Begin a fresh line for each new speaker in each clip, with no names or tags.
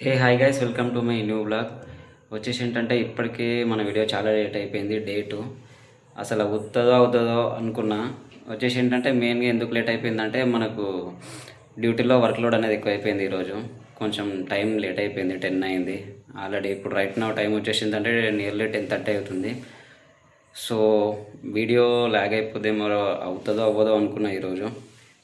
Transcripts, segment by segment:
Hey hi guys, welcome to my new blog. వచ్చేసి ఏంటంటే ఇప్పటికే మన వీడియో చాలా లేట్ అయిపోయింది. డేటు అసలు అవుతుందో అనుకున్నా. వచ్చేసి ఏంటంటే మెయిన్గా ఎందుకు లేట్ అయిపోయిందంటే మనకు డ్యూటీలో వర్క్ లోడ్ అనేది ఎక్కువ అయిపోయింది. ఈరోజు కొంచెం టైం లేట్ అయిపోయింది, 10 అయింది ఆల్రెడీ. ఇప్పుడు రైట్ నా టైం వచ్చేసిందంటే నియర్లీ 10:30 అవుతుంది. సో వీడియో లాగ్ అయిపోదేమో, అవుతుందో అవ్వదో అనుకున్నా ఈరోజు.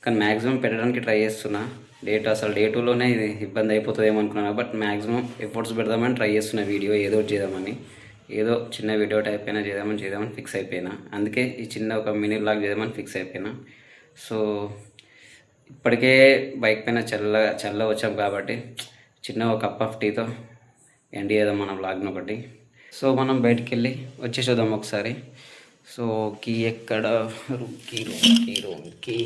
కానీ మ్యాక్సిమం పెట్టడానికి ట్రై చేస్తున్నా. డే టూలోనే ఇది ఇబ్బంది అయిపోతుందేమో అనుకున్నాను, బట్ మ్యాక్సిమం ఎఫర్ట్స్ పెడదామని ట్రై చేస్తున్న. వీడియో ఏదో చేద్దామని, ఏదో చిన్న వీడియో టైప్ అయినా చేద్దామని ఫిక్స్ అయిపోయినా. అందుకే ఈ చిన్న ఒక మినీ బ్లాగ్ చేద్దామని ఫిక్స్ అయిపోయినా. సో ఇప్పటికే బైక్ పైన చల్ల వచ్చాం కాబట్టి చిన్న ఒక కప్ ఆఫ్ టీతో ఎండ్ చేద్దాం మన బ్లాగ్ని ఒకటి. సో మనం బయటికి వెళ్ళి వచ్చేసేద్దాం ఒకసారి. సో కీ ఎక్కడ, రూమ్కి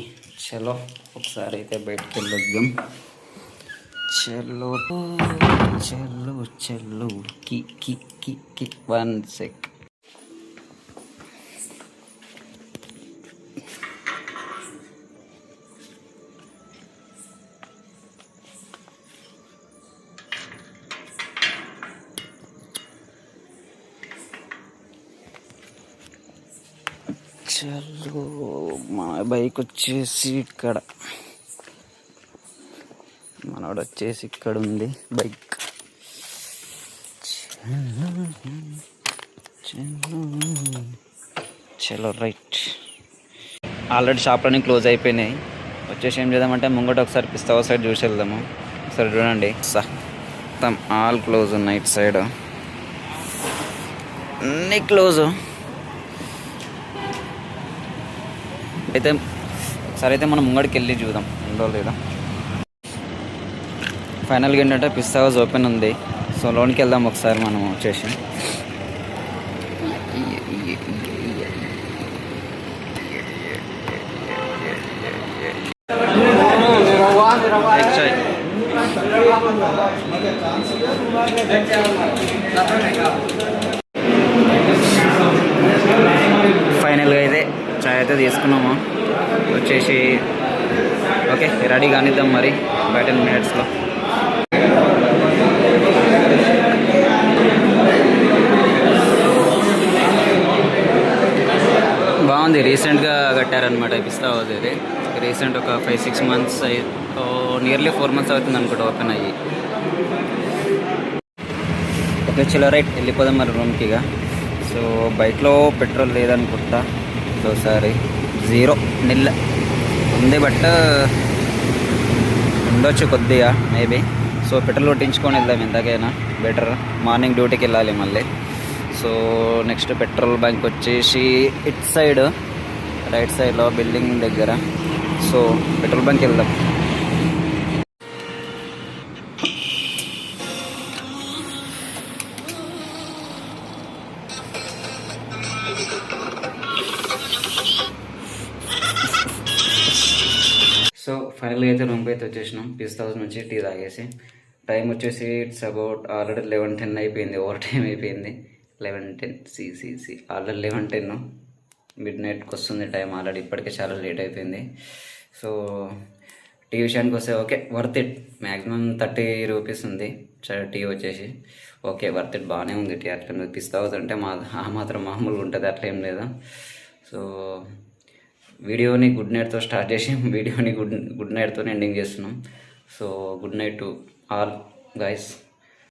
చలో ఒకసారి అయితే బయటికి వెళ్ళొద్దాం. చలో చలో చలో కి కి కి కి 1 సెక్. చలో మా బైక్ వచ్చేసి ఇక్కడ, మనోడు వచ్చేసి ఇక్కడ ఉంది బైక్. చలో రైట్. ఆల్రెడీ షాప్లన్నీ క్లోజ్ అయిపోయినాయి. వచ్చేసి ఏం చేద్దామంటే ముంగట ఒకసారి పిస్తా సైడ్ చూసి వెళ్దాము. ఒకసారి చూడండి, మొత్తం ఆల్ క్లోజ్ ఉన్నాయి. ఇటు సైడ్ అన్నీ క్లోజ్ అయితే. ఒకసారి అయితే మనం ముంగడికి వెళ్ళి చూద్దాం ఉందో లేదో. ఫైనల్గా ఏంటంటే పిస్తా హౌస్ ఓపెన్ ఉంది. సో లోనికి వెళ్దాం ఒకసారి మనం వచ్చేసి. ఫైనల్గా అయితే చాయ్ అయితే తీసుకున్నాము. వచ్చేసి ఓకే, రెడీ కానిద్దాం మరి బయట మినిట్స్లో. బాగుంది, రీసెంట్గా కట్టారనమాట పిస్తా హౌస్. ఇది రీసెంట్ ఒక 5-6 months నియర్లీ 4 months అవుతుంది అనుకుంటా ఓపెన్ అయ్యి. ఓకే చలో రైట్, వెళ్ళిపోదాం మరి రూమ్కి ఇక. సో బైక్లో పెట్రోల్ లేదనుకుంటా. సో సారీ, 0 నిల్ ఉంది, బట్ ఉండొచ్చు కొద్దిగా మేబీ. సో పెట్రోల్ కొట్టించుకొని వెళ్దాం ఎంతకైనా బెటర్. మార్నింగ్ డ్యూటీకి వెళ్ళాలి మళ్ళీ. సో నెక్స్ట్ పెట్రోల్ బంక్ వచ్చేసి ఇట్ సైడ్, రైట్ సైడ్లో బిల్డింగ్ దగ్గర. సో పెట్రోల్ బంక్ వెళ్దాం. సో ఫైనల్గా అయితే రూమ్కి అయితే వచ్చేసినాం. పిస్తా హౌస్ నుంచి టీ తాగేసి. టైం వచ్చేసి ఇట్స్ అబౌట్ ఆల్రెడీ 11:10 అయిపోయింది. ఓవర్ టైం అయిపోయింది. 11:10 సిసిసి ఆల్రెడీ 11:10 మిడ్ నైట్కి వస్తుంది టైం ఆల్రెడీ. ఇప్పటికే చాలా లేట్ అయిపోయింది. సో టీ విషయానికి వస్తే okay, worth it. Maximum 30 rupees ఉంది టీ వచ్చేసి. ఓకే వర్త్ ఇట్, బాగానే ఉంది టీ. అట్లా పిస్తా హౌస్ అంటే మాత్రం మామూలుగా ఉంటుంది, అట్లా ఏం లేదు. సో వీడియోని గుడ్ నైట్తో స్టార్ట్ చేసి వీడియోని గుడ్ నైట్తో ఎండింగ్ చేస్తున్నాం. So good night to all guys.